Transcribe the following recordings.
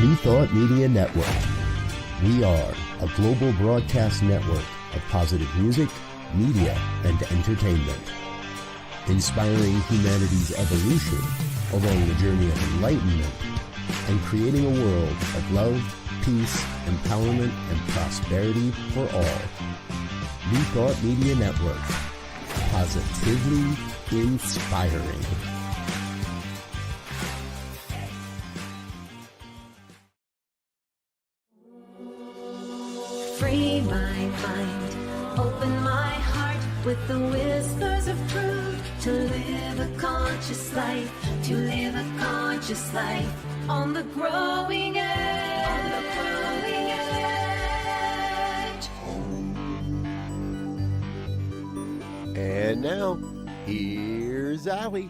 New Thought Media Network. We are a global broadcast network of positive music, media, and entertainment, inspiring humanity's evolution along the journey of enlightenment and creating a world of love, peace, empowerment, and prosperity for all. New Thought Media Network. Positively inspiring. Free my mind, open my heart with the whispers of truth, to live a conscious life, to live a conscious life on the growing edge. On the growing edge. And now, here's Allie.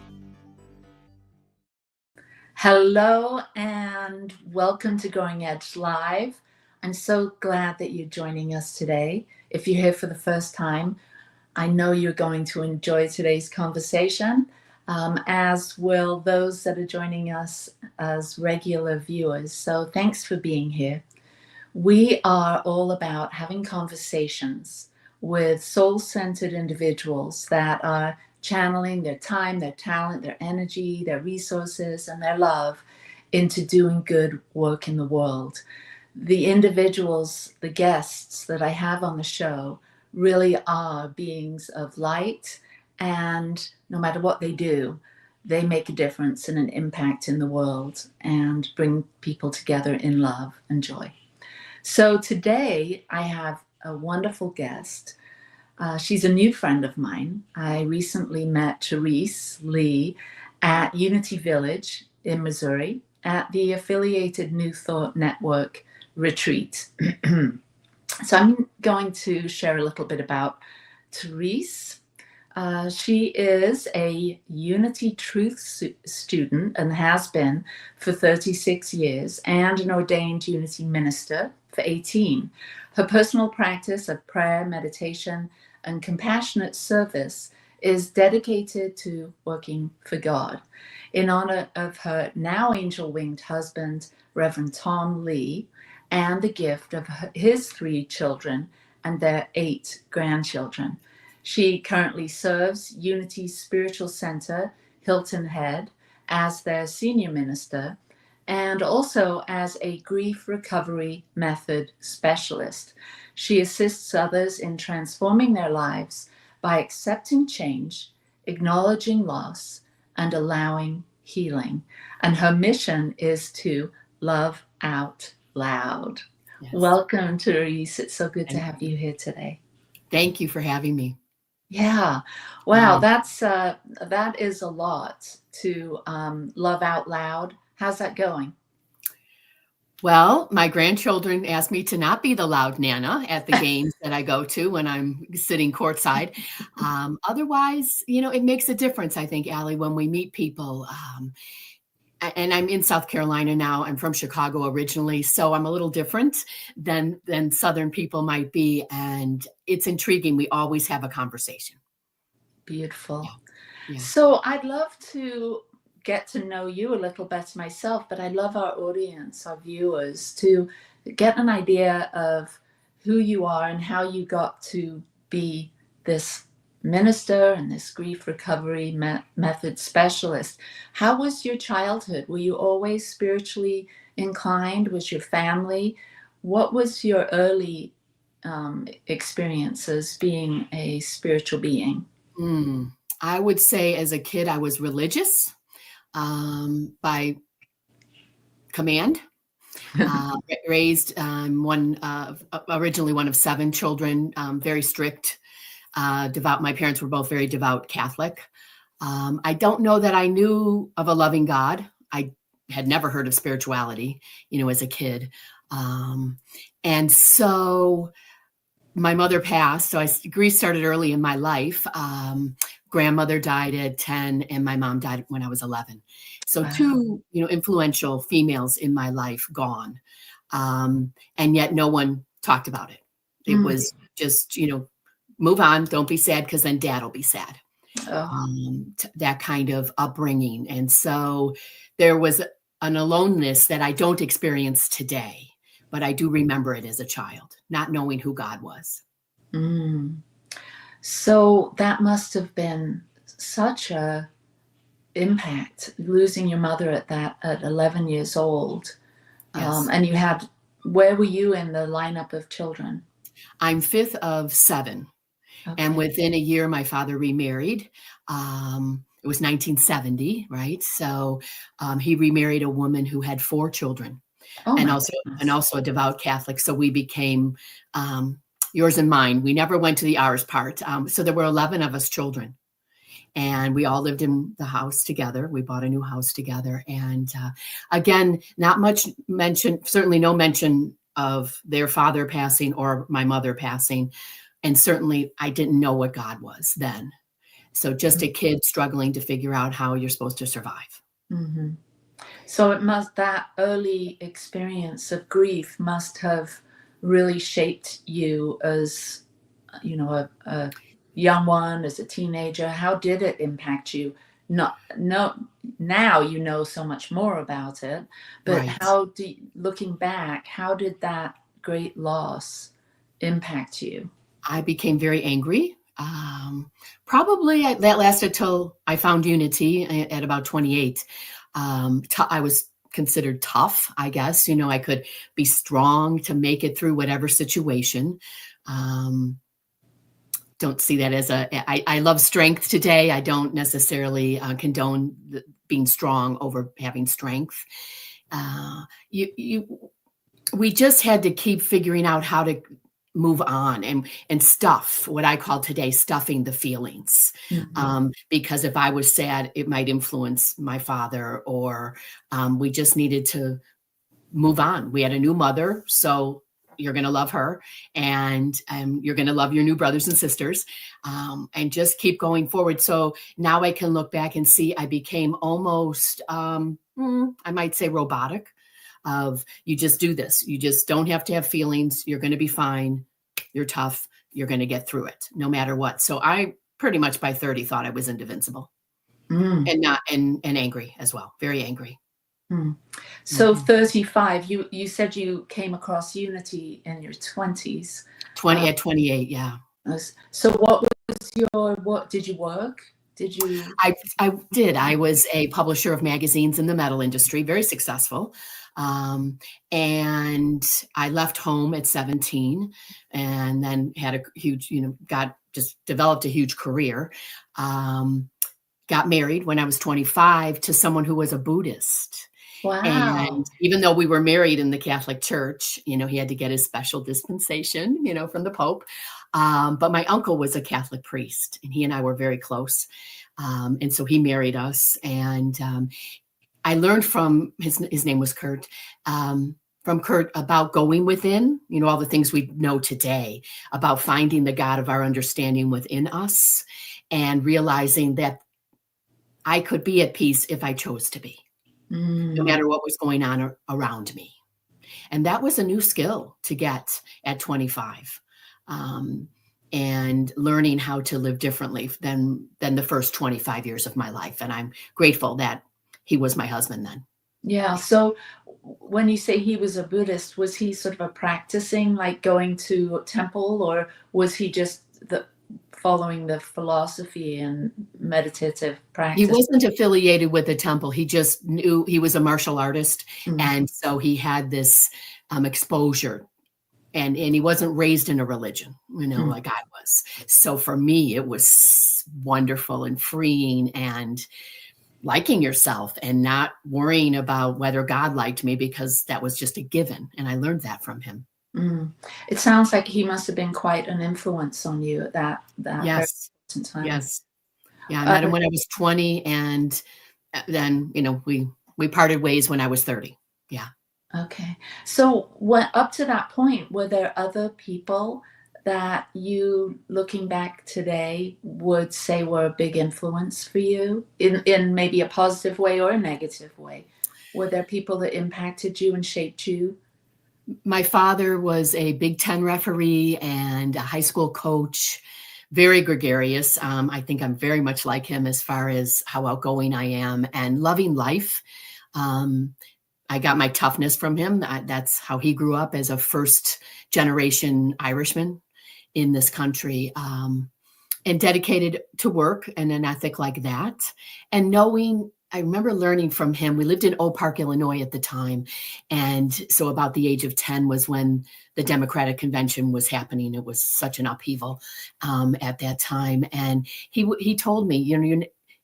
Hello and welcome to Growing Edge Live. I'm so glad that you're joining us today. If you're here for the first time, I know you're going to enjoy today's conversation, as will those that are joining us as regular viewers. So thanks for being here. We are all about having conversations with soul-centered individuals that are channeling their time, their talent, their energy, their resources, and their love into doing good work in the world. The individuals, the guests that I have on the show really are beings of light, and no matter what they do, they make a difference and an impact in the world and bring people together in love and joy. So today I have a wonderful guest. She's a new friend of mine. I recently met Therese Lee at Unity Village in Missouri at the affiliated New Thought Network retreat. So I'm going to share a little bit about Therese. She is a Unity Truth student and has been for 36 years, and an ordained Unity minister for 18. Her personal practice of prayer, meditation, and compassionate service is dedicated to working for God. In honor of her now angel-winged husband, Reverend Tom Lee, and the gift of his 3 children and their 8 grandchildren. She currently serves Unity's Spiritual Center, Hilton Head, as their senior minister, and also as a grief recovery method specialist. She assists others in transforming their lives by accepting change, acknowledging loss, and allowing healing. And her mission is to love out loud. Yes. Welcome, Therese. It's so good to have you here today. Thank you for having me. Yeah. Wow. That is a lot to love out loud. How's that going? Well, my grandchildren ask me to not be the loud Nana at the games that I go to when I'm sitting courtside. Otherwise, it makes a difference, I think, Allie, when we meet people. And I'm in South Carolina now. I'm from Chicago originally, so I'm a little different than Southern people might be. And it's intriguing. We always have a conversation. Beautiful. Yeah. So I'd love to get to know you a little better myself, but I love our audience, our viewers, to get an idea of who you are and how you got to be this minister and this grief recovery method specialist. How was your childhood? Were you always spiritually inclined? Was your family? What was your early experiences being a spiritual being? I would say as a kid, I was religious by command. Raised originally one of 7 children, very strict. Devout. My parents were both very devout Catholic. I don't know that I knew of a loving God. I had never heard of spirituality, as a kid. And so my mother passed. So grief started early in my life. Grandmother died at 10 and my mom died when I was 11. So wow. 2, influential females in my life gone. And yet no one talked about it. It was just, move on, don't be sad, because then dad will be sad. That kind of upbringing. And so there was an aloneness that I don't experience today, but I do remember it as a child, not knowing who God was. Mm. So that must have been such a impact, losing your mother at 11 years old. Yes. And you had, where were you in the lineup of children? I'm fifth of seven. Okay. And within a year, my father remarried. It was 1970, right? So he remarried a woman who had 4 children, Oh and my and goodness. also a devout Catholic. So we became yours and mine. We never went to the ours part. So there were 11 of us children, and we all lived in the house together. We bought a new house together, and again, not much mention. Certainly, no mention of their father passing or my mother passing. And certainly I didn't know what God was then. So just a kid struggling to figure out how you're supposed to survive. Mm-hmm. So that early experience of grief must have really shaped you as, you know, a young one, as a teenager. How did it impact you? No, now you know so much more about it, but Right. looking back, how did that great loss impact you? I became very angry. That lasted till I found unity at about 28. I was considered tough, I guess. You know, I could be strong to make it through whatever situation. Um, don't see that as I love strength today. I don't necessarily condone being strong over having strength. We just had to keep figuring out how to move on and stuff what I call today stuffing the feelings. Mm-hmm. Because if I was sad, it might influence my father, or we just needed to move on. We had a new mother, so you're going to love her, and you're going to love your new brothers and sisters, and just keep going forward. So now I can look back and see I became almost, I might say, robotic. Of you just do this. You just don't have to have feelings. You're going to be fine. You're tough. You're going to get through it no matter what. So I pretty much by 30 thought I was invincible, and not and angry as well. Very angry. So 35, you said you came across unity in your 20s. 20 at 28, yeah. So what did you work? Did you? I did. I was a publisher of magazines in the metal industry, very successful. And I left home at 17 and then had a huge, just developed a huge career. Got married when I was 25 to someone who was a Buddhist. Wow. And even though we were married in the Catholic Church, he had to get his special dispensation, from the Pope. But my uncle was a Catholic priest, and he and I were very close. And so he married us. And I learned from his name was Kurt, from Kurt about going within, all the things we know today about finding the God of our understanding within us and realizing that I could be at peace if I chose to be, no matter what was going on around me. And that was a new skill to get at 25. And learning how to live differently than the first 25 years of my life. And I'm grateful that he was my husband then. Yeah. So when you say he was a Buddhist, was he sort of a practicing, like going to a temple, or was he just following the philosophy and meditative practice? He wasn't affiliated with a temple. He just knew he was a martial artist. And so he had this exposure. And he wasn't raised in a religion, like I was. So for me, it was wonderful and freeing and liking yourself and not worrying about whether God liked me, because that was just a given. And I learned that from him. It sounds like he must have been quite an influence on you at that yes. very time. Yes. Yeah, I met him when I was 20, and then, we parted ways when I was 30. Yeah. Okay. So up to that point, were there other people that you, looking back today, would say were a big influence for you in maybe a positive way or a negative way? Were there people that impacted you and shaped you? My father was a Big Ten referee and a high school coach, very gregarious. I think I'm very much like him as far as how outgoing I am and loving life. I got my toughness from him. That's how he grew up, as a first generation Irishman in this country, and dedicated to work and an ethic like that. And knowing, I remember learning from him. We lived in Oak Park, Illinois at the time. And so about the age of 10 was when the Democratic Convention was happening. It was such an upheaval at that time. And he told me,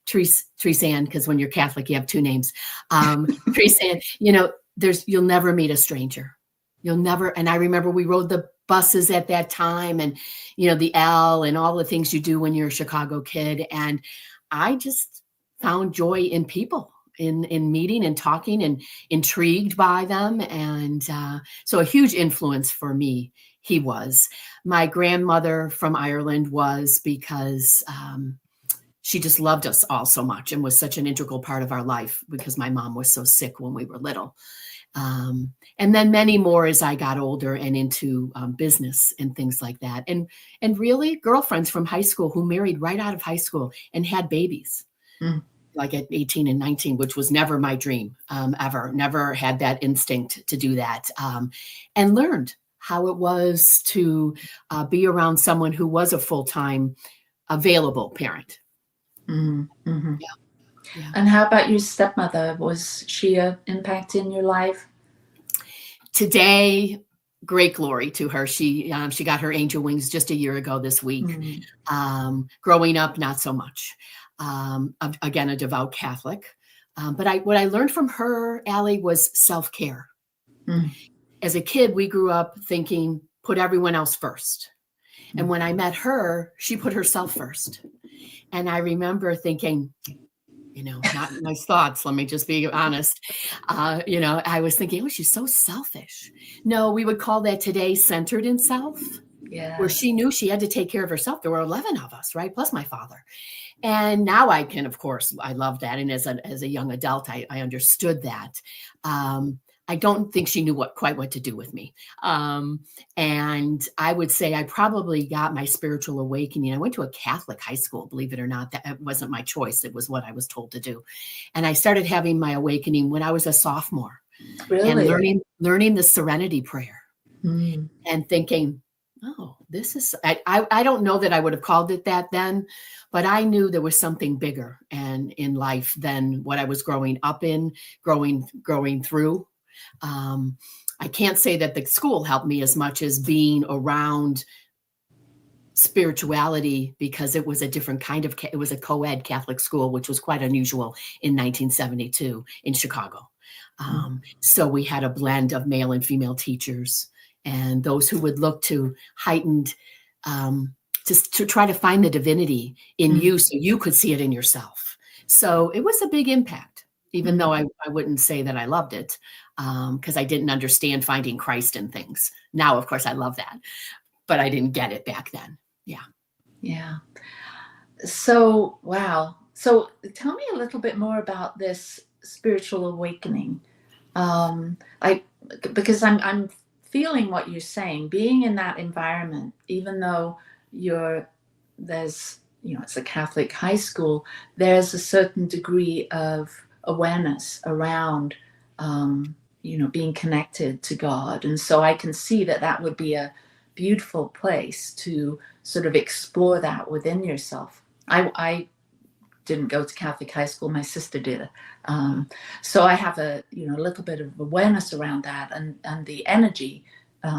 Therese Ann, because when you're Catholic, you have two names. Therese Ann, you'll never meet a stranger. You'll never. And I remember we rode the buses at that time, and, the L and all the things you do when you're a Chicago kid. And I just found joy in people, in meeting and talking, and intrigued by them. And so a huge influence for me, he was. My grandmother from Ireland was, because she just loved us all so much and was such an integral part of our life, because my mom was so sick when we were little. And then many more as I got older and into business and things like that. And really girlfriends from high school who married right out of high school and had babies, like at 18 and 19, which was never my dream, ever. Never had that instinct to do that. And learned how it was to be around someone who was a full-time available parent. Mm-hmm. Yeah. And how about your stepmother? Was she an impact in your life? Today, great glory to her. She got her angel wings just a year ago this week. Growing up, not so much. Again, a devout Catholic. But what I learned from her, Allie, was self-care. As a kid, we grew up thinking, put everyone else first. And when I met her, she put herself first. And I remember thinking, not nice thoughts. Let me just be honest. I was thinking, she's so selfish. No, we would call that today centered in self. Yeah. Where she knew she had to take care of herself. There were 11 of us, right? Plus my father. And now I can, of course, I love that. And as a young adult, I understood that. I don't think she knew quite what to do with me. And I would say I probably got my spiritual awakening. I went to a Catholic high school, believe it or not. That wasn't my choice. It was what I was told to do. And I started having my awakening when I was a sophomore. Really? And learning the serenity prayer and thinking, this is, I don't know that I would have called it that then, but I knew there was something bigger and in life than what I was growing up in, growing through. I can't say that the school helped me as much as being around spirituality, because it was a different kind of, it was a co-ed Catholic school, which was quite unusual in 1972 in Chicago. So we had a blend of male and female teachers, and those who would look to heightened, to try to find the divinity in you so you could see it in yourself. So it was a big impact, even though I wouldn't say that I loved it, because I didn't understand finding Christ in things. Now, of course, I love that, but I didn't get it back then. Yeah. Yeah. So, wow. So tell me a little bit more about this spiritual awakening. Because I'm feeling what you're saying, being in that environment, even though it's a Catholic high school, there's a certain degree of awareness around, being connected to God. And so I can see that would be a beautiful place to sort of explore that within yourself. I didn't go to Catholic high school. My sister did. So I have a little bit of awareness around that, and the energy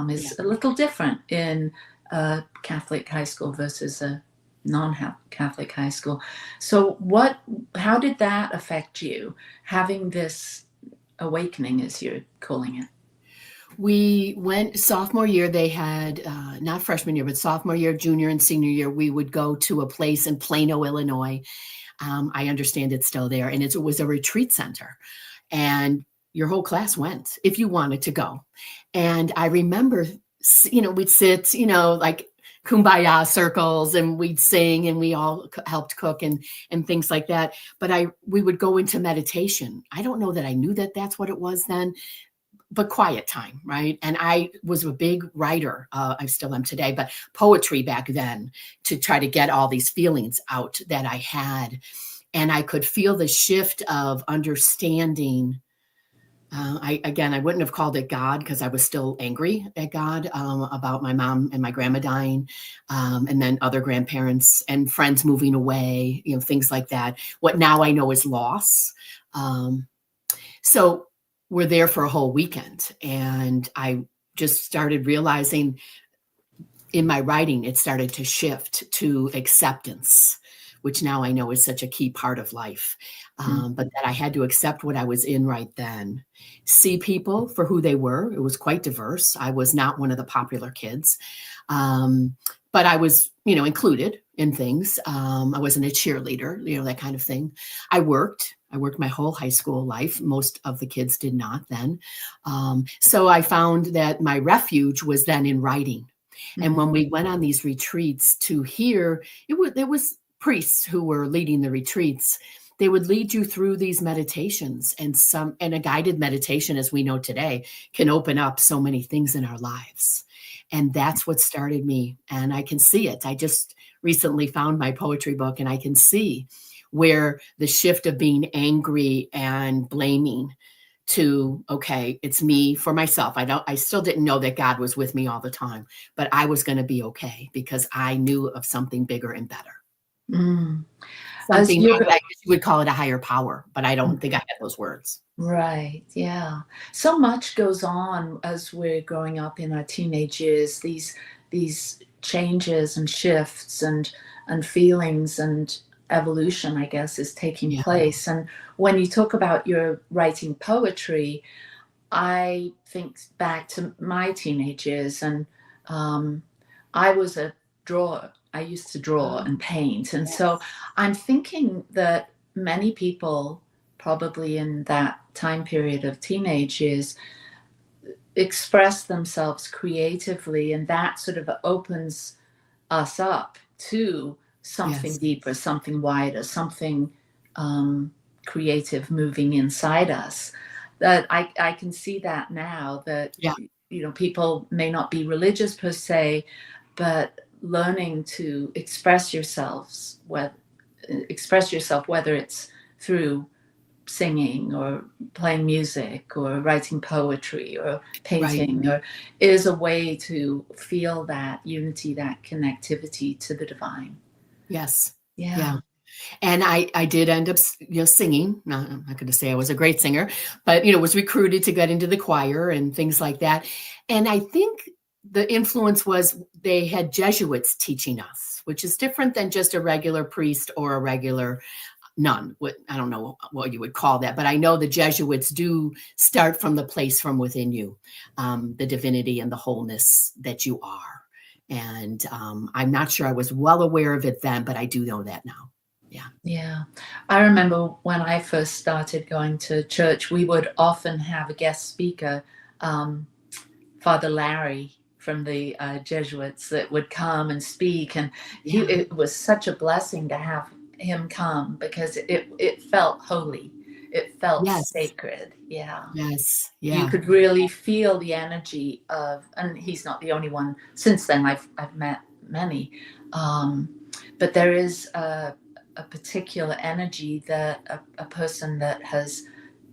is a little different in a Catholic high school versus a non-Catholic high school. So how did that affect you, having this awakening, as you're calling it? We went sophomore year. They had, not freshman year, but sophomore year, junior and senior year, we would go to a place in Plano, Illinois. I understand it's still there. And it was a retreat center. And your whole class went if you wanted to go. And I remember, we'd sit, like kumbaya circles, and we'd sing, and we all helped cook and things like that. But we would go into meditation. I don't know that I knew that that's what it was then, but quiet time, right? And I was a big writer. I still am today, but poetry back then, to try to get all these feelings out that I had. And I could feel the shift of understanding I wouldn't have called it God because I was still angry at God about my mom and my grandma dying, and then other grandparents and friends moving away, things like that. What now I know is loss. So we're there for a whole weekend, and I just started realizing in my writing, it started to shift to acceptance, which now I know is such a key part of life. But that I had to accept what I was in right then, see people for who they were. It was quite diverse. I was not one of the popular kids, but I was, included in things. I wasn't a cheerleader, that kind of thing. I worked my whole high school life. Most of the kids did not then. So I found that my refuge was then in writing. And when we went on these retreats to hear, there was priests who were leading the retreats. They would lead you through these meditations, and a guided meditation, as we know today, can open up so many things in our lives. And that's what started me. And I can see it. I just recently found my poetry book, and I can see where the shift of being angry and blaming to, okay, it's me for myself. I still didn't know that God was with me all the time, but I was going to be okay because I knew of something bigger and better. Something, I guess you would call it a higher power, but I don't think I had those words. Right. Yeah. So much goes on as we're growing up in our teenage years, these changes and shifts and feelings and evolution, I guess, is taking place. And when you talk about your writing poetry, I think back to my teenage years, and I was a drawer. I used to draw and paint. And so I'm thinking that many people probably in that time period of teenage years express themselves creatively, and that sort of opens us up to something deeper, something wider, something creative moving inside us. That I can see that now, that people may not be religious per se, but learning to express yourselves, whether it's through singing or playing music or writing poetry or painting, or is a way to feel that unity, that connectivity to the divine. Yes. Yeah. And I did end up, singing. No, I'm not going to say I was a great singer, but, was recruited to get into the choir and things like that. And I think the influence was they had Jesuits teaching us, which is different than just a regular priest or a regular nun. I don't know what you would call that, but I know the Jesuits do start from the place from within you, the divinity and the wholeness that you are. And I'm not sure I was well aware of it then, but I do know that now. Yeah. I remember when I first started going to church, we would often have a guest speaker, Father Larry from the Jesuits, that would come and speak. And it was such a blessing to have him come, because it felt holy. It felt sacred. Yeah. Yes. Yeah. You could really feel the energy of, and he's not the only one. Since then, I've met many. But there is a particular energy that a person that has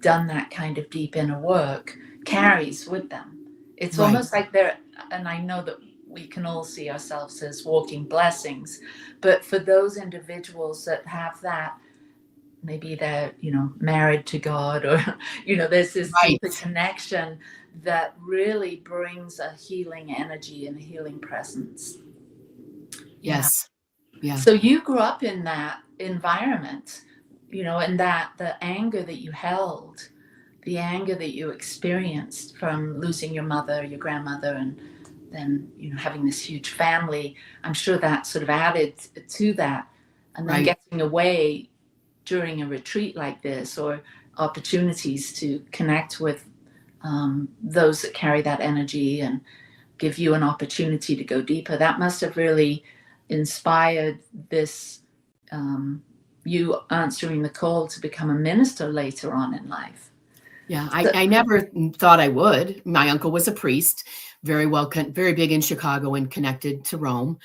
done that kind of deep inner work carries with them. It's almost like they're, and I know that we can all see ourselves as walking blessings, but for those individuals that have that, maybe they're, married to God, or, there's this deeper connection that really brings a healing energy and a healing presence. Yes. Yeah. So you grew up in that environment, and that the anger that you held, the anger that you experienced from losing your mother, your grandmother, and then, having this huge family, I'm sure that sort of added to that. And then getting away during a retreat like this, or opportunities to connect with those that carry that energy and give you an opportunity to go deeper, that must have really inspired this, you answering the call to become a minister later on in life. Yeah, I never thought I would. My uncle was a priest, very big in Chicago and connected to Rome.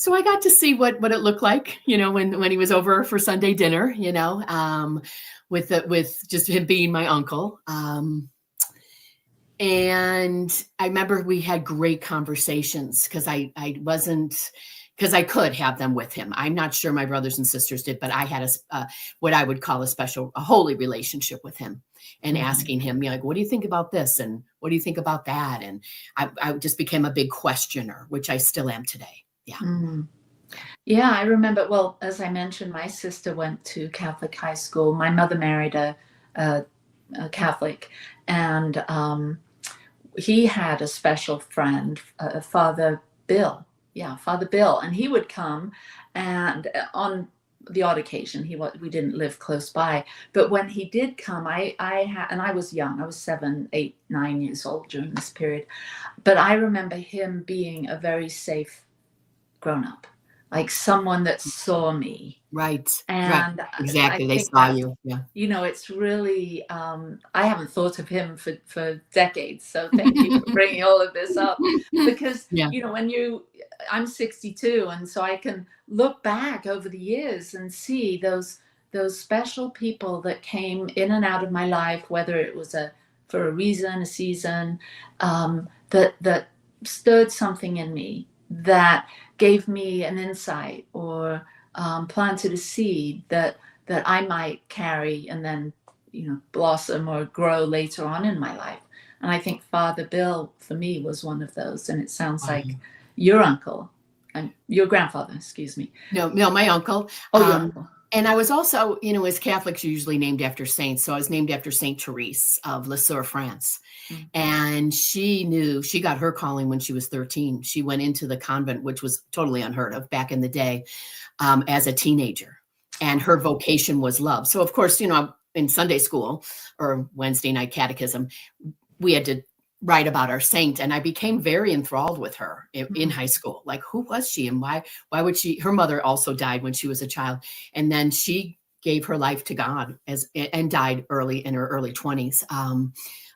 So I got to see what it looked like, when he was over for Sunday dinner, with just him being my uncle. And I remember we had great conversations because because I could have them with him. I'm not sure my brothers and sisters did, but I had what I would call a holy relationship with him, and asking him, like, what do you think about this? And what do you think about that? And I just became a big questioner, which I still am today. Yeah. Yeah, I remember. Well, as I mentioned, my sister went to Catholic high school. My mother married a Catholic, and he had a special friend, Father Bill. Yeah, Father Bill, and he would come, and on the odd occasion, we didn't live close by, but when he did come, and I was young. I was 7, 8, 9 years old during this period, but I remember him being a very safe grown-up, like someone that saw me. Right. And right. Exactly. They saw you. Yeah. It's really, I haven't thought of him for decades. So thank you for bringing all of this up, because, I'm 62. And so I can look back over the years and see those special people that came in and out of my life, whether it was for a reason, a season, that stirred something in me, that gave me an insight, or planted a seed that I might carry and then, blossom or grow later on in my life. And I think Father Bill, for me, was one of those. And it sounds like your uncle and your grandfather, excuse me. No, my uncle. Oh, your uncle. And I was also, as Catholics, usually named after saints. So I was named after Saint Therese of Lisieux, France. Mm-hmm. And she got her calling when she was 13. She went into the convent, which was totally unheard of back in the day, as a teenager. And her vocation was love. So, of course, in Sunday school or Wednesday night catechism, we had to write about our saint. And I became very enthralled with her in high school. Like, who was she, and why would she? Her mother also died when she was a child. And then she gave her life to God and died early in her early 20s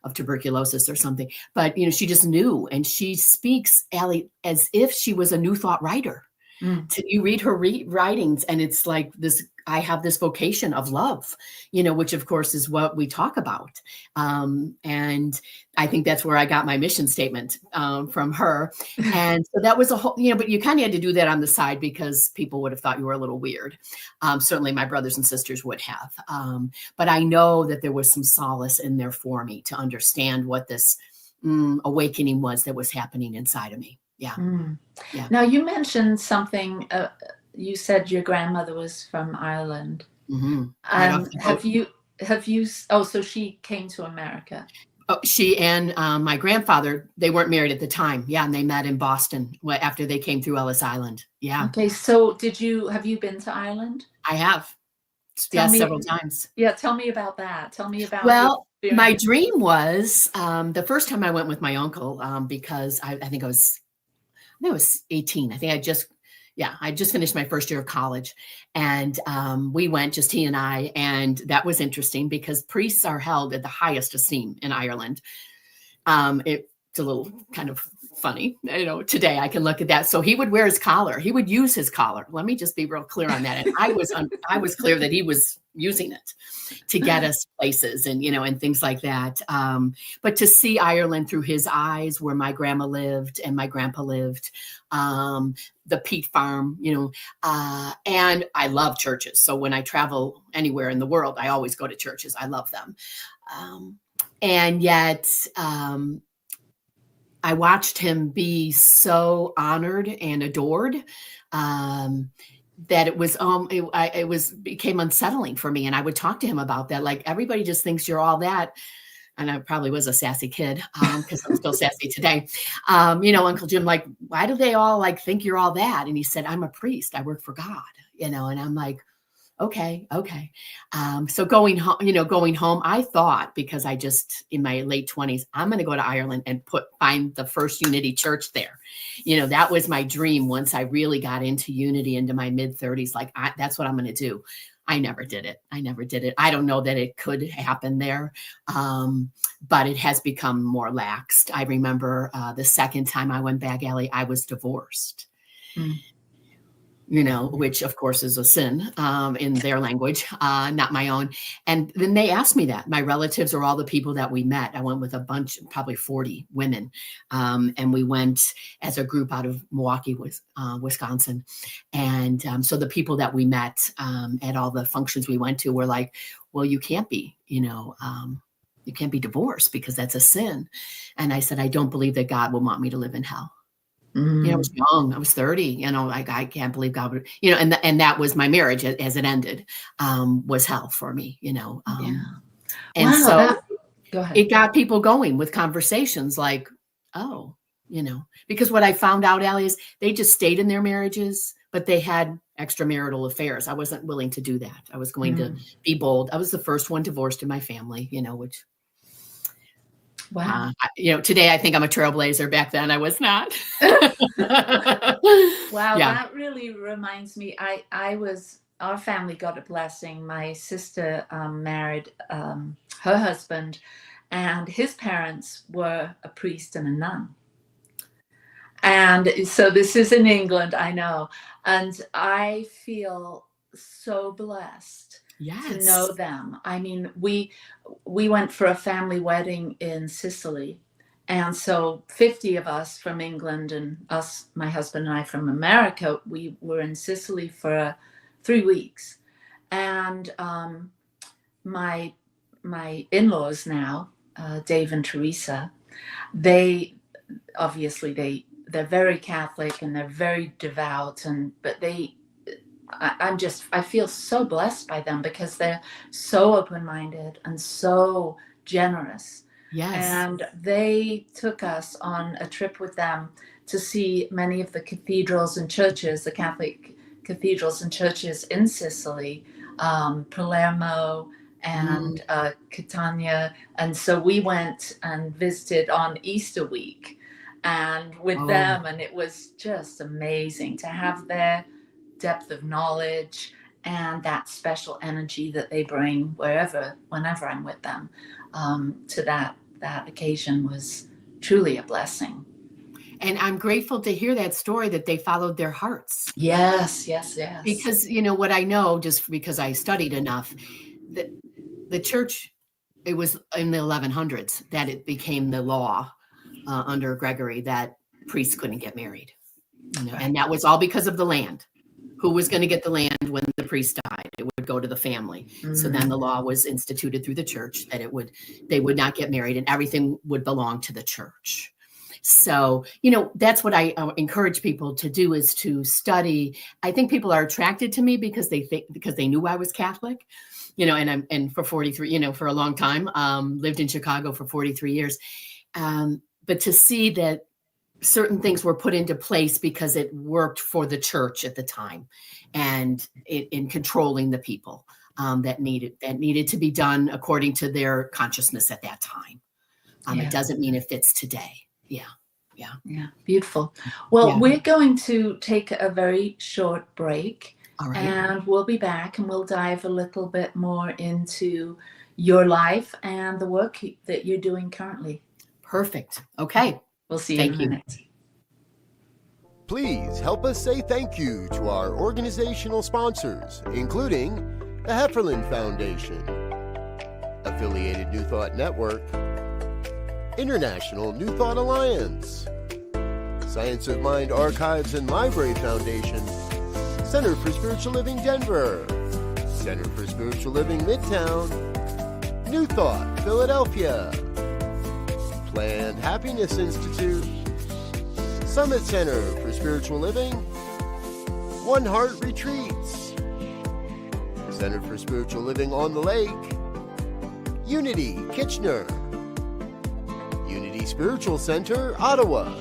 of tuberculosis or something. But, she just knew. And she speaks, Allie, as if she was a New Thought writer. You read her writings, and it's like this. I have this vocation of love, which of course is what we talk about. And I think that's where I got my mission statement from her. And so that was a whole, but you kind of had to do that on the side because people would have thought you were a little weird. Certainly my brothers and sisters would have. But I know that there was some solace in there for me to understand what this awakening was that was happening inside of me. Yeah. Yeah. Now you mentioned something, you said your grandmother was from Ireland. Have you, so she came to America. Oh, she and my grandfather, they weren't married at the time. Yeah. And they met in Boston after they came through Ellis Island. Yeah. Okay. So have you been to Ireland? I have. Yes, several times. Yeah. Tell me about that. Tell me about. Well, my dream was the first time I went with my uncle, because I think I was 18. I think I just finished my first year of college, and we went, just he and I, and that was interesting because priests are held at the highest esteem in Ireland. It's a little kind of funny, today I can look at that. So he would wear his collar. He would use his collar. Let me just be real clear on that. And I was clear that he was using it to get us places and things like that. But to see Ireland through his eyes, where my grandma lived and my grandpa lived, the peat farm, and I love churches. So when I travel anywhere in the world, I always go to churches. I love them. And yet, I watched him be so honored and adored that it became unsettling for me. And I would talk to him about that. Like, everybody just thinks you're all that. And I probably was a sassy kid because I'm still sassy today. Uncle Jim, like, why do they all think you're all that? And he said, I'm a priest. I work for God, and I'm like, okay. So going home, I thought, because I just, in my late 20s, I'm going to go to Ireland and find the first Unity church there. That was my dream. Once I really got into Unity into my mid 30s, that's what I'm going to do. I never did it. I don't know that it could happen there, but it has become more laxed. I remember the second time I went back, Allie, I was divorced. which of course is a sin in their language, not my own. And then they asked me that. My relatives are all the people that we met. I went with a bunch, probably 40 women. And we went as a group out of Milwaukee, Wisconsin. And so the people that we met at all the functions we went to were like, well, you can't be, you can't be divorced because that's a sin. And I said, I don't believe that God will want me to live in hell. I was young. I was 30. I can't believe God would, and that was my marriage as it ended, was hell for me, Yeah. And so go ahead. it got people going with conversations like, because what I found out, Allie, is they just stayed in their marriages, but they had extramarital affairs. I wasn't willing to do that. I was going to be bold. I was the first one divorced in my family, which. Wow. Today I think I'm a trailblazer. Back then I was not. Wow. Yeah. That really reminds me. Our family got a blessing. My sister married her husband, and his parents were a priest and a nun. And so this is in England, I know. And I feel so blessed. Yes. To know them. I mean, we went for a family wedding in Sicily. And so 50 of us from England and us, my husband and I from America, we were in Sicily for 3 weeks. And my in-laws now, Dave and Teresa, they're very Catholic and they're very devout, but I feel so blessed by them because they're so open-minded and so generous. Yes. And they took us on a trip with them to see many of the cathedrals and churches, the Catholic cathedrals and churches in Sicily, Palermo and Catania. And so we went and visited on Easter week and with them, and it was just amazing to have their depth of knowledge and that special energy that they bring whenever I'm with them, to that occasion was truly a blessing. And I'm grateful to hear that story that they followed their hearts. Yes. Because what I know, just because I studied enough, that the church, it was in the 1100s that it became the law under Gregory that priests couldn't get married, and that was all because of the land. Who was going to get the land when the priest died? It would go to the family. So then the law was instituted through the church that they would not get married and everything would belong to the church. So, that's what I encourage people to do, is to study. I think people are attracted to me because they knew I was Catholic, and for 43, for a long time, lived in Chicago for 43 years. But to see that certain things were put into place because it worked for the church at the time, and in controlling the people that needed to be done according to their consciousness at that time. It doesn't mean it fits today. Yeah. Beautiful. Well, we're going to take a very short break. All right. And we'll be back and we'll dive a little bit more into your life and the work that you're doing currently. Perfect. Okay. We'll see you in a minute. Please help us say thank you to our organizational sponsors, including the Hefferland Foundation, Affiliated New Thought Network, International New Thought Alliance, Science of Mind Archives and Library Foundation, Center for Spiritual Living Denver, Center for Spiritual Living Midtown, New Thought Philadelphia, Planned Happiness Institute, Summit Center for Spiritual Living, One Heart Retreats, Center for Spiritual Living on the Lake, Unity Kitchener, Unity Spiritual Center Ottawa,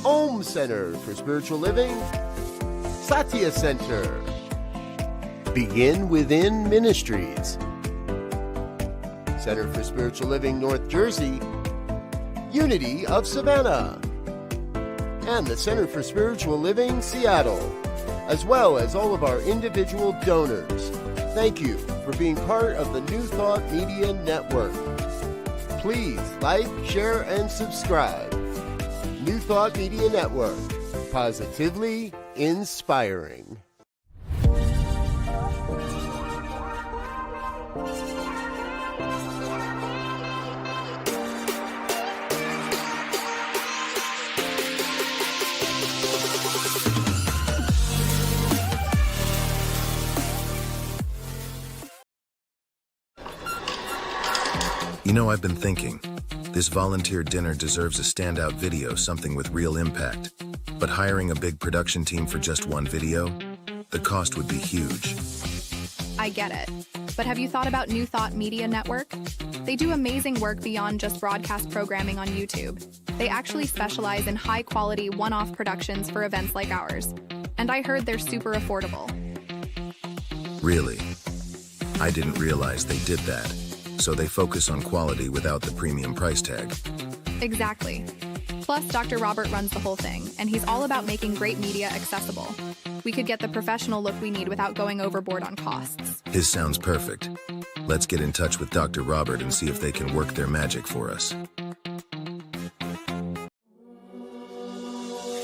Om Center for Spiritual Living, Satya Center, Begin Within Ministries, Center for Spiritual Living North Jersey, Unity of Savannah, and the Center for Spiritual Living Seattle, as well as all of our individual donors. Thank you for being part of the New Thought Media Network. Please like, share, and subscribe. New Thought Media Network. Positively inspiring. You know, I've been thinking, this volunteer dinner deserves a standout video, something with real impact. But hiring a big production team for just one video? The cost would be huge. I get it. But have you thought about New Thought Media Network? They do amazing work beyond just broadcast programming on YouTube. They actually specialize in high-quality, one-off productions for events like ours. And I heard they're super affordable. Really? I didn't realize they did that. So they focus on quality without the premium price tag. Exactly. Plus, Dr. Robert runs the whole thing, and he's all about making great media accessible. We could get the professional look we need without going overboard on costs. His sounds perfect. Let's get in touch with Dr. Robert and see if they can work their magic for us.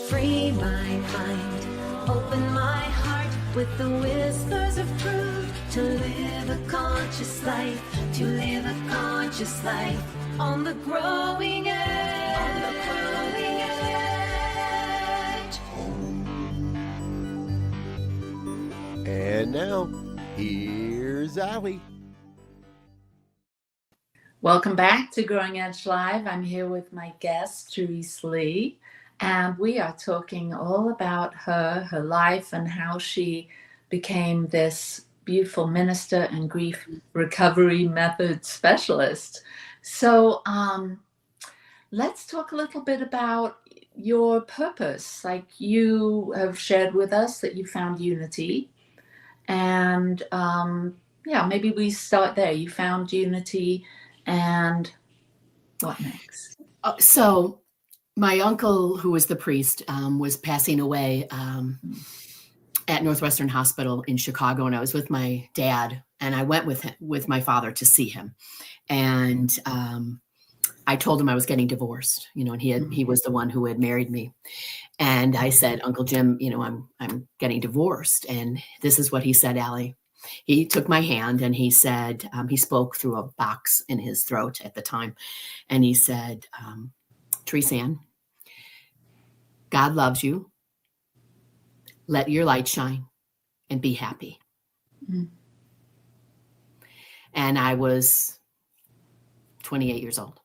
Free my mind, open my heart with the whispers of truth. To live a conscious life, to live a conscious life on the growing edge. On the growing edge. And now, here's Ali. Welcome back to Growing Edge Live. I'm here with my guest, Therese Lee, and we are talking all about her life, and how she became this beautiful minister and grief recovery method specialist. So let's talk a little bit about your purpose. Like, you have shared with us that you found unity, and maybe we start there. You found unity, and what next? So my uncle, who was the priest, was passing away at Northwestern Hospital in Chicago, and I was with my dad, and I went with my father to see him. And I told him I was getting divorced, and he was the one who had married me. And I said, Uncle Jim, I'm getting divorced. And this is what he said, Allie. He took my hand and he said, he spoke through a box in his throat at the time. And he said, Therese Ann, God loves you. Let your light shine and be happy. Mm. And I was 28 years old.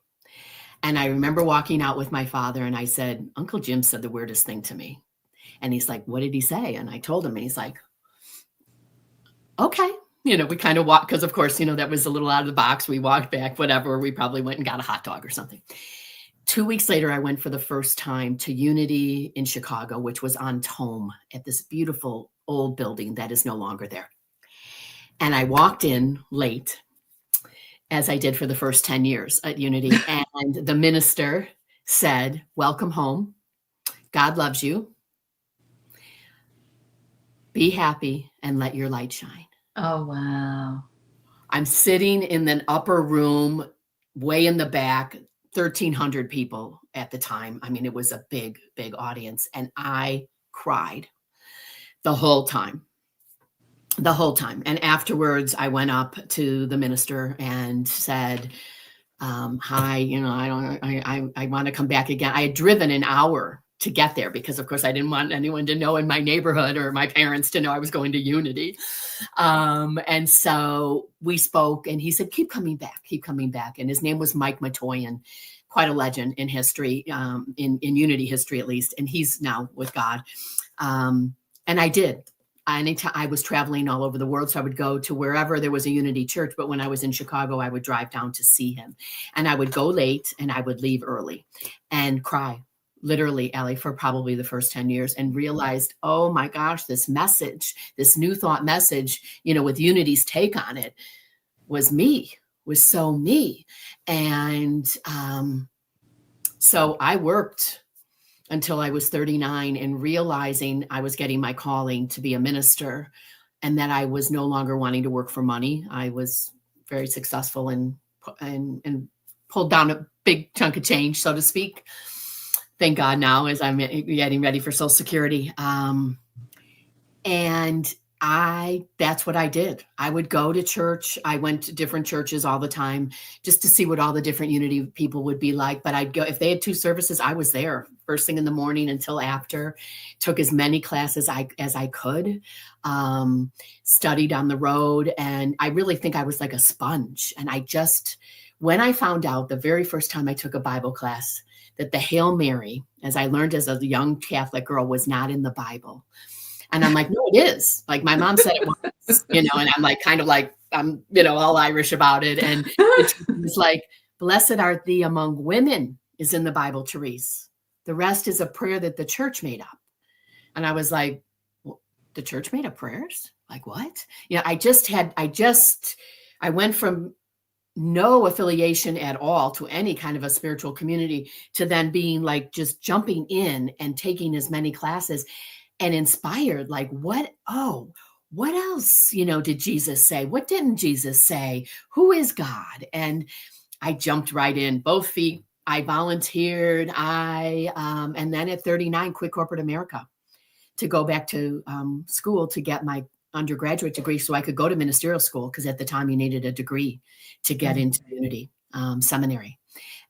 And I remember walking out with my father, and I said, Uncle Jim said the weirdest thing to me. And he's like, what did he say? And I told him, and he's like, okay. We kind of walked, because of course, that was a little out of the box. We walked back, whatever. We probably went and got a hot dog or something. 2 weeks later, I went for the first time to Unity in Chicago, which was on Tome at this beautiful old building that is no longer there. And I walked in late, as I did for the first 10 years at Unity. And the minister said, welcome home. God loves you. Be happy and let your light shine. Oh, wow. I'm sitting in an upper room, way in the back, 1,300 people at the time. I mean, it was a big, big audience. And I cried the whole time. And afterwards, I went up to the minister and said, hi, I want to come back again. I had driven an hour to get there because, of course, I didn't want anyone to know in my neighborhood or my parents to know I was going to Unity. And so we spoke, and he said, keep coming back. And his name was Mike Matoyan, quite a legend in history, in Unity history, at least. And he's now with God. And I did. Anytime I was traveling all over the world, so I would go to wherever there was a Unity church. But when I was in Chicago, I would drive down to see him, and I would go late and I would leave early and cry, literally, Ellie, for probably the first 10 years, and realized, oh my gosh, this message, this new thought message, with Unity's take on it was so me. And so I worked until I was 39 and realizing I was getting my calling to be a minister, and that I was no longer wanting to work for money. I was very successful and pulled down a big chunk of change, so to speak. Thank God now, as I'm getting ready for Social Security. And that's what I did. I would go to church. I went to different churches all the time just to see what all the different Unity people would be like. But I'd go, if they had 2 services, I was there first thing in the morning until after, took as many classes as I could, studied on the road. And I really think I was like a sponge. And when I found out the very first time I took a Bible class that the Hail Mary, as I learned as a young Catholic girl, was not in the Bible. And I'm like, no, it is. Like my mom said it was, and I'm like, kind of like, I'm, all Irish about it. And it was like, blessed art thee among women is in the Bible, Therese. The rest is a prayer that the church made up. And I was like, well, the church made up prayers? Like what? I went from no affiliation at all to any kind of a spiritual community to then being like, just jumping in and taking as many classes. And inspired, like, what else, did Jesus say? What didn't Jesus say? Who is God? And I jumped right in, both feet. I volunteered. And then at 39, quit corporate America to go back to school to get my undergraduate degree so I could go to ministerial school, because at the time you needed a degree to get into Unity seminary.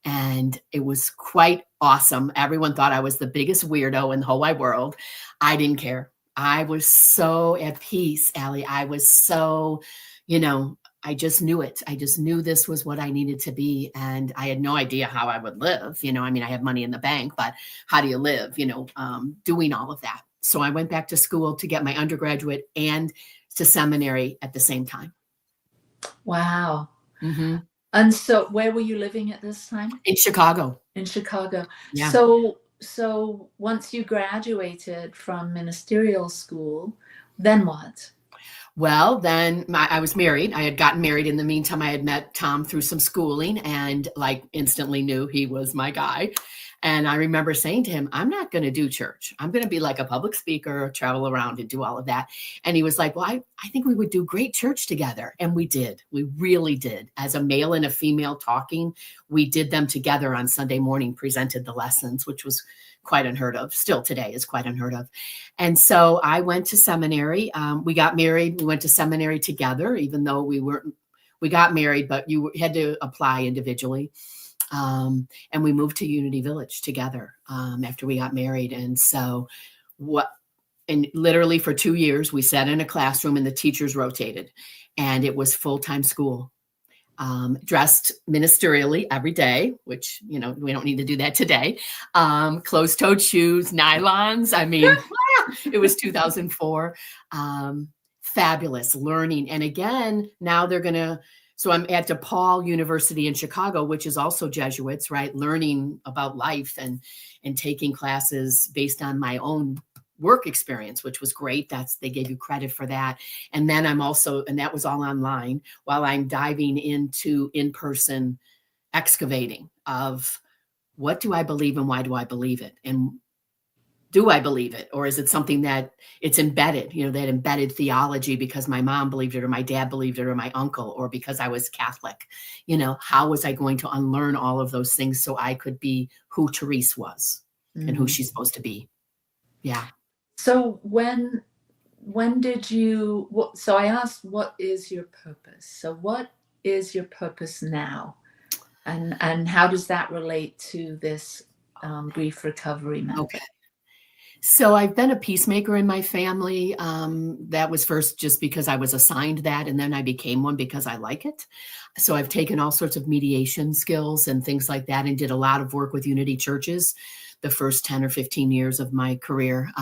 And it was quite awesome. Everyone thought I was the biggest weirdo in the whole wide world. I didn't care. I was so at peace, Allie. I was so, I just knew it. I just knew this was what I needed to be. And I had no idea how I would live. I have money in the bank, but how do you live, doing all of that. So I went back to school to get my undergraduate and to seminary at the same time. Wow. Mm-hmm. And so where were you living at this time? In Chicago. In Chicago. Yeah. So once you graduated from ministerial school, then what? Well, then I was married. I had gotten married. In the meantime, I had met Tom through some schooling and like instantly knew he was my guy. And I remember saying to him, I'm not going to do church. I'm going to be like a public speaker, travel around and do all of that. And he was like, well, I think we would do great church together. And we did. We really did. As a male and a female talking, we did them together on Sunday morning, presented the lessons, which was quite unheard of. Still today is quite unheard of. And so I went to seminary. We got married. We went to seminary together, even though we got married, but you had to apply individually. And we moved to Unity Village together after we got married. And so literally for 2 years, we sat in a classroom and the teachers rotated, and it was full-time school. Dressed ministerially every day, which, we don't need to do that today. Closed-toed shoes, nylons. I mean, it was 2004. Fabulous learning. And again, now so I'm at DePaul University in Chicago, which is also Jesuits, right? Learning about life and taking classes based on my own work experience, which was great. They gave you credit for that. And then and that was all online while I'm diving into in-person excavating of what do I believe and why do I believe it? And do I believe it? Or is it something that it's embedded, that embedded theology because my mom believed it or my dad believed it or my uncle, or because I was Catholic? How was I going to unlearn all of those things so I could be who Therese was and who she's supposed to be? Yeah. So when did you, so I asked, what is your purpose? So what is your purpose now? And how does that relate to this grief recovery method? Okay. So I've been a peacemaker in my family. That was first just because I was assigned that, and then I became one because I like it. So I've taken all sorts of mediation skills and things like that and did a lot of work with Unity churches the first 10 or 15 years of my career.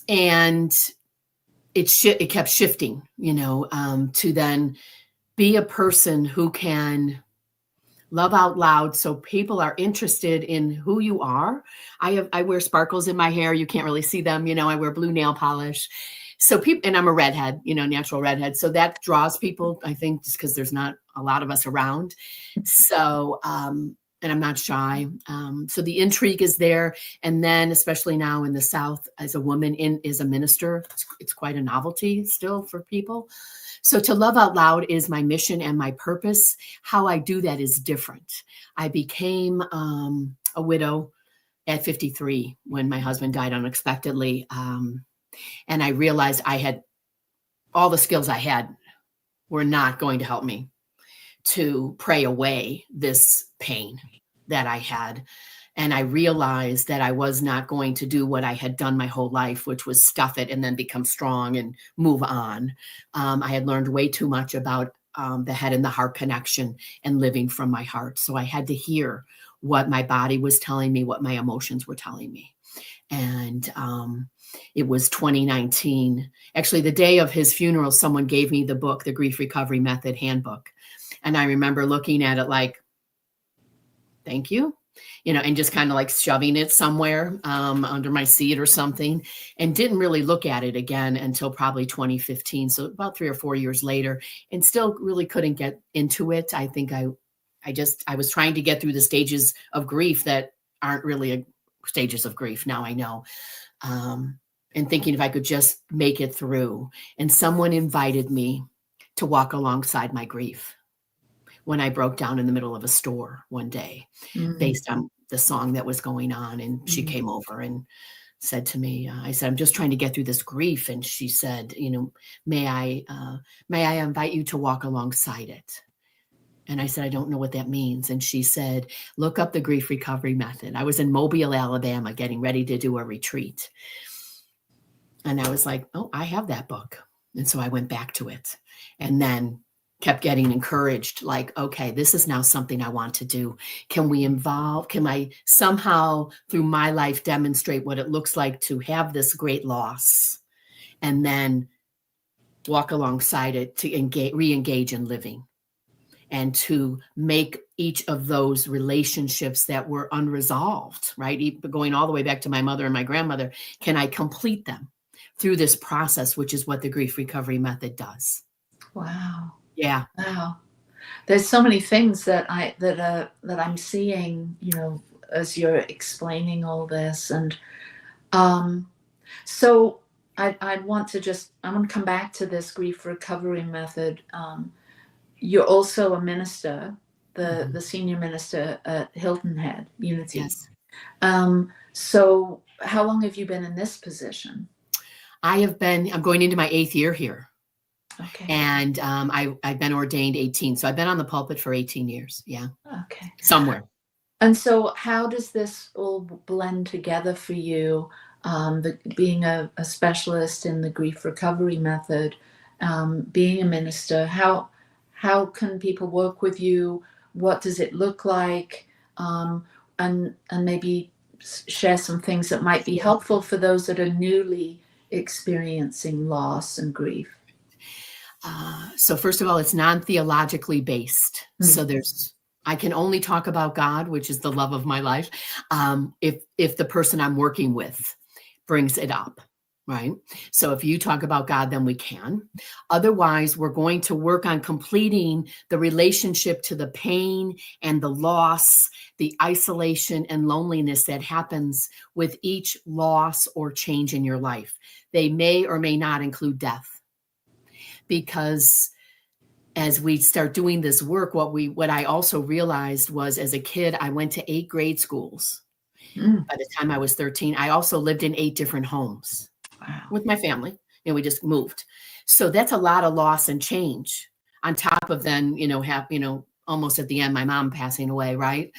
And it kept shifting, to then be a person who can love out loud so people are interested in who you are. I wear sparkles in my hair. You can't really see them. I wear blue nail polish. So and I'm a redhead, natural redhead. So that draws people, I think, just because there's not a lot of us around. So, and I'm not shy. So the intrigue is there. And then especially now in the South, as a woman as a minister, it's quite a novelty still for people. So to love out loud is my mission and my purpose. How I do that is different. I became a widow at 53 when my husband died unexpectedly. And I realized I had all the skills I had were not going to help me to pray away this pain that I had. And I realized that I was not going to do what I had done my whole life, which was stuff it and then become strong and move on. I had learned way too much about the head and the heart connection and living from my heart. So I had to hear what my body was telling me, what my emotions were telling me. And it was 2019. Actually, the day of his funeral, someone gave me the book, The Grief Recovery Method Handbook. And I remember looking at it like, thank you, and just kind of like shoving it somewhere under my seat or something, and didn't really look at it again until probably 2015. So about 3 or 4 years later, and still really couldn't get into it. I think I was trying to get through the stages of grief that aren't really stages of grief. Now I know. And thinking if I could just make it through. And someone invited me to walk alongside my grief when I broke down in the middle of a store one day, based on the song that was going on. And she came over and said to me, I said, I'm just trying to get through this grief. And she said, may I invite you to walk alongside it? And I said, I don't know what that means. And she said, look up the grief recovery method. I was in Mobile, Alabama, getting ready to do a retreat. And I was like, oh, I have that book. And so I went back to it and then kept getting encouraged, like, okay, this is now something I want to do. Can I somehow through my life demonstrate what it looks like to have this great loss and then walk alongside it to re-engage in living and to make each of those relationships that were unresolved, right? Going all the way back to my mother and my grandmother, can I complete them through this process, which is what the grief recovery method does. Wow. Yeah. Wow. There's so many things that I'm seeing, as you're explaining all this. And so I want to come back to this grief recovery method. You're also a minister, the senior minister at Hilton Head Unity. Yes. So how long have you been in this position? I'm going into my 8th year here. Okay. And I've been ordained 18. So I've been on the pulpit for 18 years. Yeah. Okay. Somewhere. And so how does this all blend together for you? Being a specialist in the grief recovery method, being a minister, how can people work with you? What does it look like? And maybe share some things that might be helpful for those that are newly experiencing loss and grief. So first of all, it's non-theologically based. So I can only talk about God, which is the love of my life, if the person I'm working with brings it up, right? So if you talk about God, then we can. Otherwise, we're going to work on completing the relationship to the pain and the loss, the isolation and loneliness that happens with each loss or change in your life. They may or may not include death. Because as we start doing this work, what I also realized was, as a kid, I went to 8 grade schools. By the time I was 13, I also lived in 8 different homes with my family, and we just moved. So that's a lot of loss and change on top of then, almost at the end, my mom passing away, right?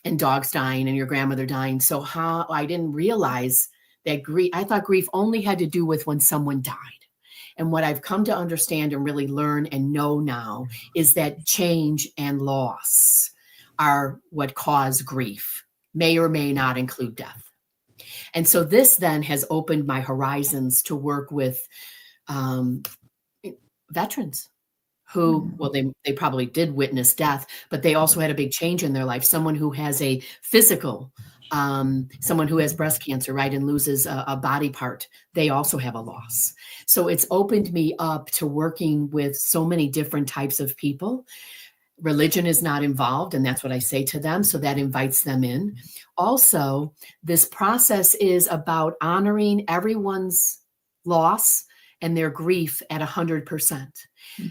And dogs dying and your grandmother dying. So how I didn't realize that I thought grief only had to do with when someone died. And what I've come to understand and really learn and know now is that change and loss are what cause grief, may or may not include death. And so this then has opened my horizons to work with veterans who, well, they probably did witness death, but they also had a big change in their life. Someone who has a physical, someone who has breast cancer, right, and loses a body part, they also have a loss. So it's opened me up to working with so many different types of people. Religion is not involved, and that's what I say to them, so that invites them in. Also, this process is about honoring everyone's loss and their grief at 100%.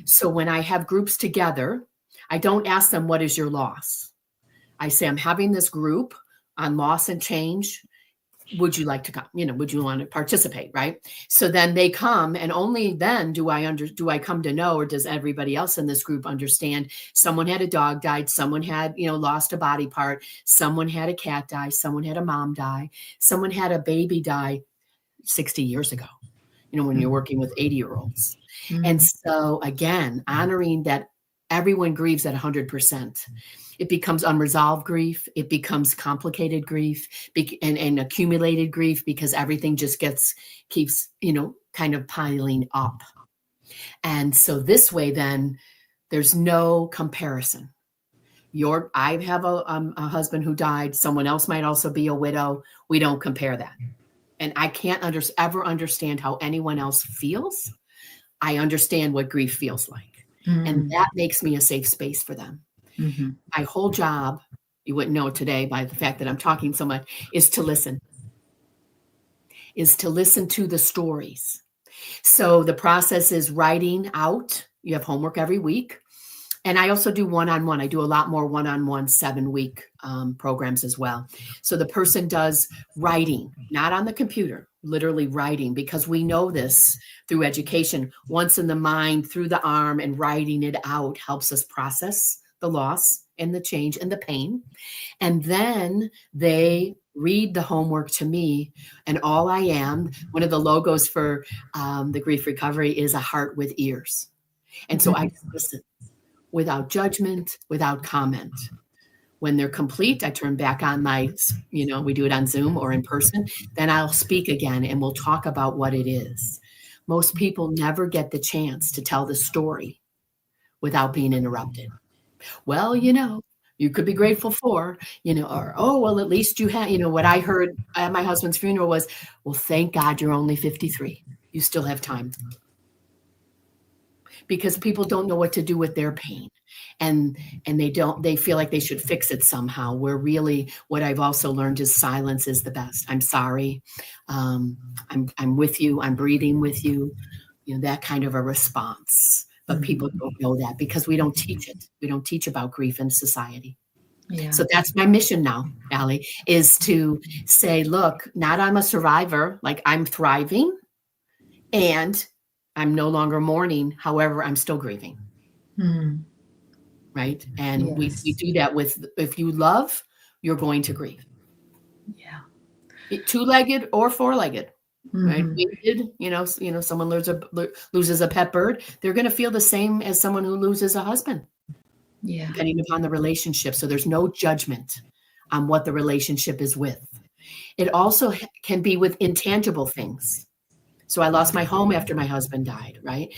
So when I have groups together, I don't ask them, what is your loss? I say, I'm having this group on loss and change. would you like to come? Would you want to participate? Right. So then they come, and only then do I come to know, or does everybody else in this group understand, someone had a dog died, someone had, lost a body part, someone had a cat die, someone had a mom die, someone had a baby die 60 years ago, when you're working with 80-year-olds. And so again, honoring that everyone grieves at 100%. It becomes unresolved grief. It becomes complicated grief and accumulated grief, because everything just keeps, kind of piling up. And so this way, then there's no comparison. I have a husband who died. Someone else might also be a widow. We don't compare that. And I can't ever understand how anyone else feels. I understand what grief feels like. And that makes me a safe space for them. My whole job, you wouldn't know today by the fact that I'm talking so much, is to listen to the stories. So the process is writing out. You have homework every week. And I also do one-on-one. I do a lot more one-on-one 7-week programs as well. So the person does writing, not on the computer, literally writing, because we know this through education. Once in the mind, through the arm, and writing it out helps us process the loss and the change and the pain. And then they read the homework to me, and all I am, one of the logos for the grief recovery is a heart with ears. And so I just listen without judgment, without comment. When they're complete, I turn back on my, we do it on Zoom or in person, then I'll speak again and we'll talk about what it is. Most people never get the chance to tell the story without being interrupted. Well, you could be grateful for, or, oh, well, at least you had, what I heard at my husband's funeral was, well, thank God you're only 53. You still have time. Because people don't know what to do with their pain, and they feel like they should fix it somehow, where really what I've also learned is silence is the best. I'm sorry. I'm with you. I'm breathing with you, that kind of a response. But people don't know that because we don't teach it. We don't teach about grief in society. Yeah. So that's my mission now, Allie, is to say, look, not I'm a survivor, like I'm thriving, and I'm no longer mourning. However, I'm still grieving. Right. And we do that with, if you love, you're going to grieve. Yeah. 2-legged or 4-legged. Right. Someone loses a pet bird. They're going to feel the same as someone who loses a husband. Yeah. Depending upon the relationship. So there's no judgment on what the relationship is with. It also can be with intangible things. So I lost my home after my husband died, right?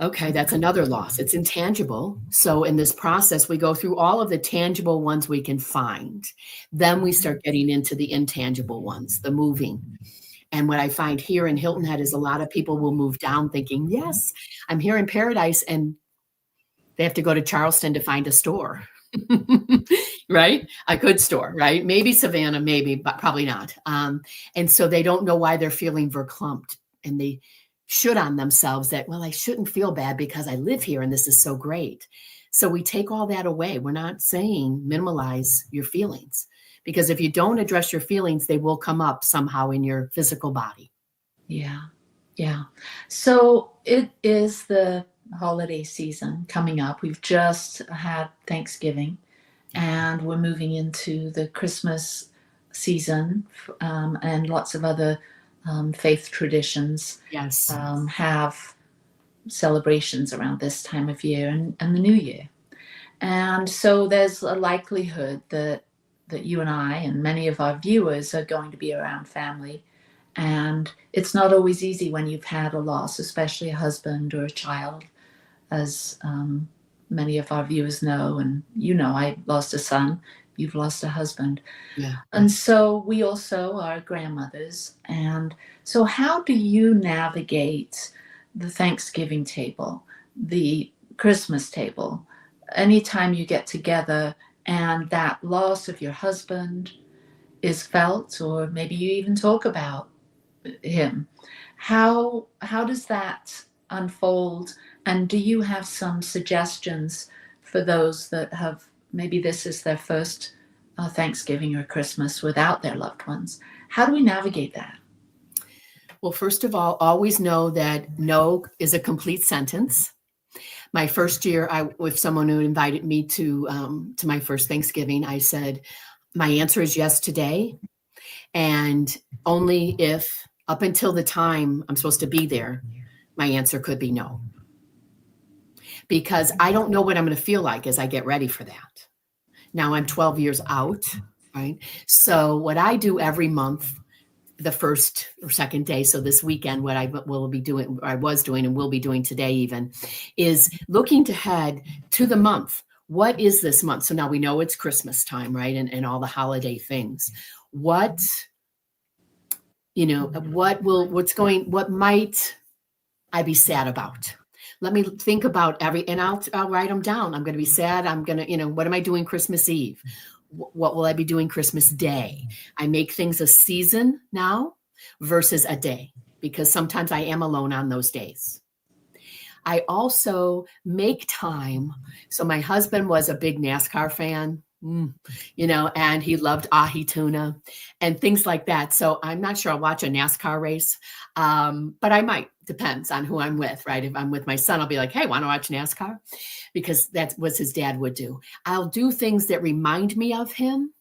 Okay, that's another loss. It's intangible. So in this process, we go through all of the tangible ones we can find. Then we start getting into the intangible ones, the moving. And what I find here in Hilton Head is a lot of people will move down thinking, yes, I'm here in paradise, and they have to go to Charleston to find a store, right? A good store, right? Maybe Savannah, maybe, but probably not. And so they don't know why they're feeling verklempt, and they should on themselves that, well, I shouldn't feel bad because I live here and this is so great. So we take all that away. We're not saying minimalize your feelings, because if you don't address your feelings, they will come up somehow in your physical body. Yeah. Yeah. So it is the holiday season coming up. We've just had Thanksgiving, and we're moving into the Christmas season, and lots of other faith traditions have celebrations around this time of year and the new year. And so there's a likelihood that you and I and many of our viewers are going to be around family. And it's not always easy when you've had a loss, especially a husband or a child, as many of our viewers know. And I lost a son, you've lost a husband. Yeah. And so we also are grandmothers. And so how do you navigate the Thanksgiving table, the Christmas table, anytime you get together and that loss of your husband is felt, or maybe you even talk about him? How does that unfold? And do you have some suggestions for those that have, maybe this is their first Thanksgiving or Christmas without their loved ones? How do we navigate that? Well, first of all, always know that no is a complete sentence. My first year, if someone who invited me to my first Thanksgiving, I said, my answer is yes today. And only if up until the time I'm supposed to be there, my answer could be no. Because I don't know what I'm going to feel like as I get ready for that. Now I'm 12 years out, right? So what I do every month, the first or second day, so this weekend, what I will be doing, I was doing and will be doing today even, is looking ahead to the month. What is this month? So now we know it's Christmas time, right? And all the holiday things. What might I be sad about? Let me think about and I'll write them down. I'm going to be sad. I'm going to, what am I doing Christmas Eve? What will I be doing Christmas Day? I make things a season now versus a day, because sometimes I am alone on those days. I also make time. So my husband was a big NASCAR fan, and he loved ahi tuna and things like that. So I'm not sure I'll watch a NASCAR race, but I might. Depends on who I'm with, right? If I'm with my son, I'll be like, hey, want to watch NASCAR? Because that's what his dad would do. I'll do things that remind me of him,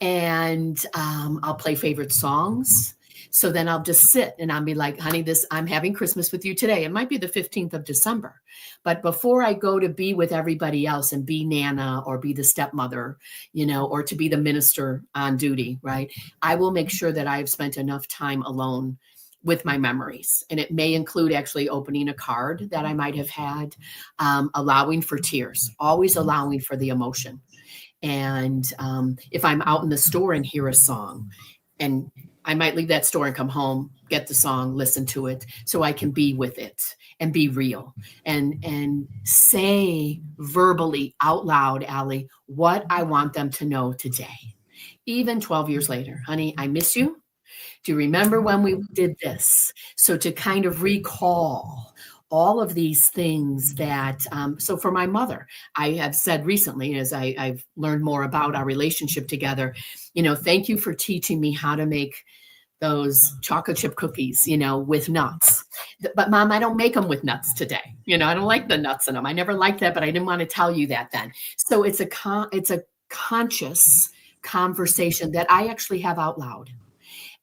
and I'll play favorite songs. So then I'll just sit and I'll be like, honey, I'm having Christmas with you today. It might be the 15th of December. But before I go to be with everybody else and be Nana or be the stepmother, or to be the minister on duty, right? I will make sure that I've spent enough time alone with my memories. And it may include actually opening a card that I might have had, allowing for tears, always allowing for the emotion. And if I'm out in the store and hear a song, and I might leave that store and come home, get the song, listen to it, so I can be with it and be real and say verbally out loud, Allie, what I want them to know today. Even 12 years later, honey, I miss you. Do you remember when we did this? So to kind of recall all of these things that, so for my mother, I have said recently, as I've learned more about our relationship together, thank you for teaching me how to make those chocolate chip cookies, with nuts. But Mom, I don't make them with nuts today. I don't like the nuts in them. I never liked that, but I didn't want to tell you that then. So it's a conscious conversation that I actually have out loud.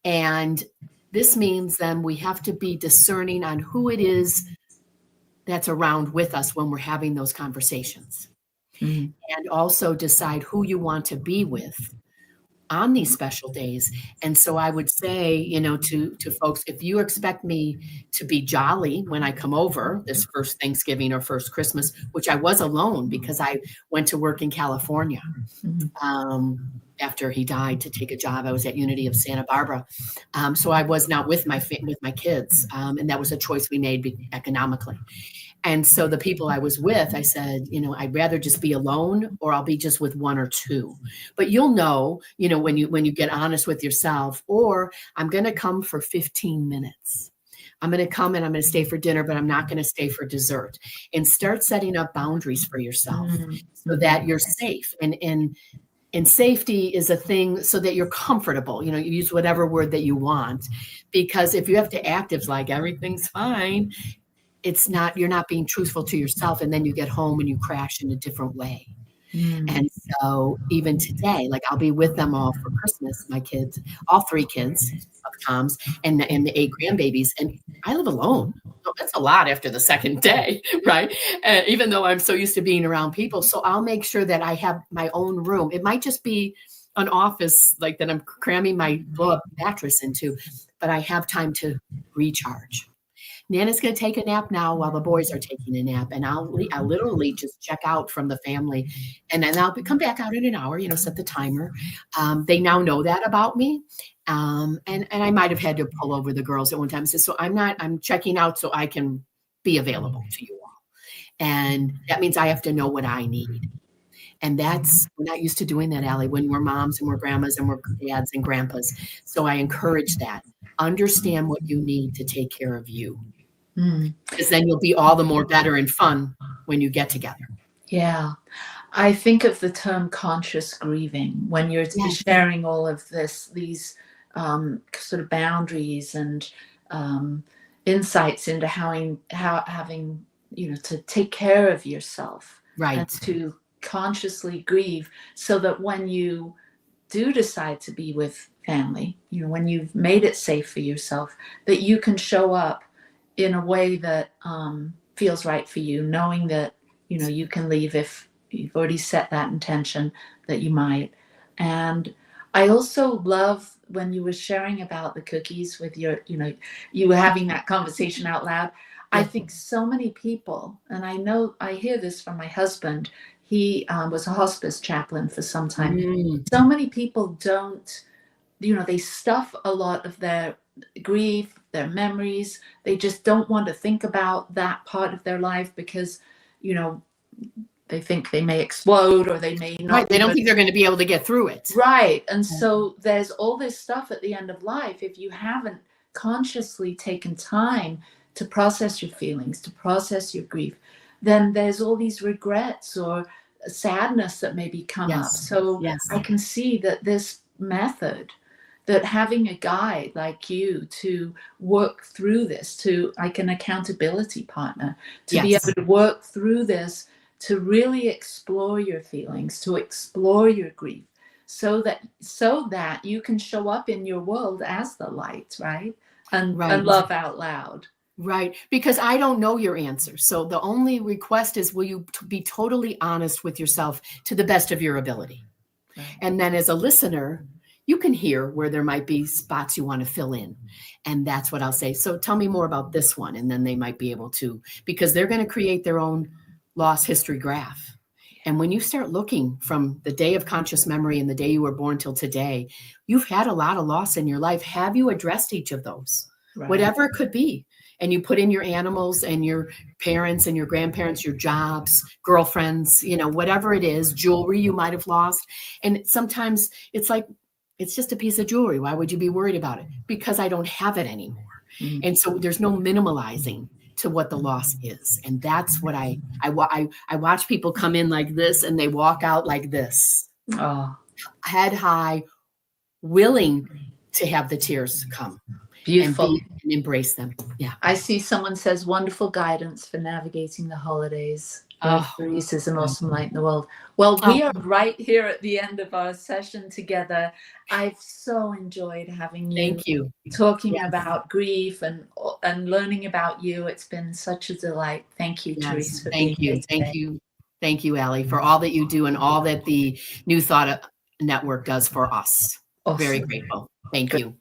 And this means then we have to be discerning on who it is that's around with us when we're having those conversations. Mm-hmm. And also decide who you want to be with on these special days. And so I would say, to folks, if you expect me to be jolly when I come over this first Thanksgiving or first Christmas, which I was alone because I went to work in California after he died to take a job. I was at Unity of Santa Barbara. So I was not with my kids. And that was a choice we made economically. And so the people I was with, I said, I'd rather just be alone, or I'll be just with one or two. But you'll know, when you get honest with yourself, or I'm going to come for 15 minutes. I'm going to come and I'm going to stay for dinner, but I'm not going to stay for dessert. And start setting up boundaries for yourself so that you're safe. And safety is a thing so that you're comfortable. You use whatever word that you want, because if you have to act as like everything's fine, you're not being truthful to yourself. And then you get home and you crash in a different way. And so even today, like I'll be with them all for Christmas, my kids, all three kids of Tom's and the 8 grandbabies. And I live alone. So that's a lot after the second day, right? Even though I'm so used to being around people. So I'll make sure that I have my own room. It might just be an office like that I'm cramming my mattress into, but I have time to recharge. Nana's going to take a nap now while the boys are taking a nap. And I'll literally just check out from the family. And then I'll come back out in an hour, set the timer. They now know that about me. And I might have had to pull over the girls at one time. So I'm checking out so I can be available to you all. And that means I have to know what I need. And we're not used to doing that, Allie, when we're moms and we're grandmas and we're dads and grandpas. So I encourage that. Understand what you need to take care of you. Because then you'll be all the more better and fun when you get together. Yeah. I think of the term conscious grieving when you're sharing all of these sort of boundaries and insights into how having, to take care of yourself, Right. and to consciously grieve, so that when you do decide to be with family, when you've made it safe for yourself, that you can show up in a way that feels right for you, knowing that, you can leave if you've already set that intention that you might. And I also love when you were sharing about the cookies with your, you were having that conversation out loud. I think so many people, and I know I hear this from my husband, he was a hospice chaplain for some time. So many people don't, they stuff a lot of their grief, their memories. They just don't want to think about that part of their life because, they think they may explode, or they may not. Right. They don't think they're going to be able to get through it. Right. And so there's all this stuff at the end of life. If you haven't consciously taken time to process your feelings, to process your grief, then there's all these regrets or sadness that maybe come up. So I can see that this method, that having a guide like you to work through this, to like an accountability partner, to be able to work through this, to really explore your feelings, to explore your grief, so that you can show up in your world as the light, right? And love out loud. Right. Because I don't know your answer. So the only request is, will you be totally honest with yourself to the best of your ability? Right. And then as a listener, you can hear where there might be spots you want to fill in. And that's what I'll say. So tell me more about this one. And then they might be able to, because they're going to create their own loss history graph. And when you start looking from the day of conscious memory and the day you were born till today, you've had a lot of loss in your life. Have you addressed each of those? Right. Whatever it could be. And you put in your animals and your parents and your grandparents, your jobs, girlfriends, whatever it is, jewelry you might have lost. And sometimes it's like, it's just a piece of jewelry. Why would you be worried about it? Because I don't have it anymore. Mm-hmm. And so there's no minimalizing to what the loss is. And that's what I watch people come in like this and they walk out like this, head high, willing to have the tears come. Beautiful. And embrace them. Yeah. I see someone says, wonderful guidance for navigating the holidays. Therese is an awesome light in the world. Well, we are right here at the end of our session together. I've so enjoyed having you. Thank you. Talking about grief and learning about you. It's been such a delight. Thank you, Therese, for being here today. Thank you. Thank you, Allie, for all that you do and all that the New Thought Network does for us. Awesome. Very grateful. Thank you.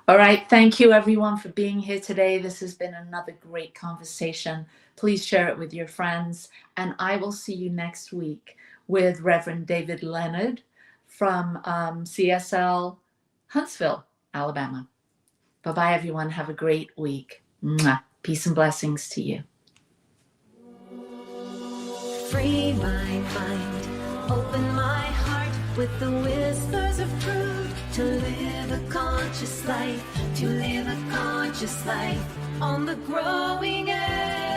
All right. Thank you, everyone, for being here today. This has been another great conversation. Please share it with your friends. And I will see you next week with Reverend David Leonard from CSL Huntsville, Alabama. Bye-bye, everyone. Have a great week. Mwah. Peace and blessings to you. Free my mind, open my heart with the whispers of truth. To live a conscious life, to live a conscious life on the growing edge.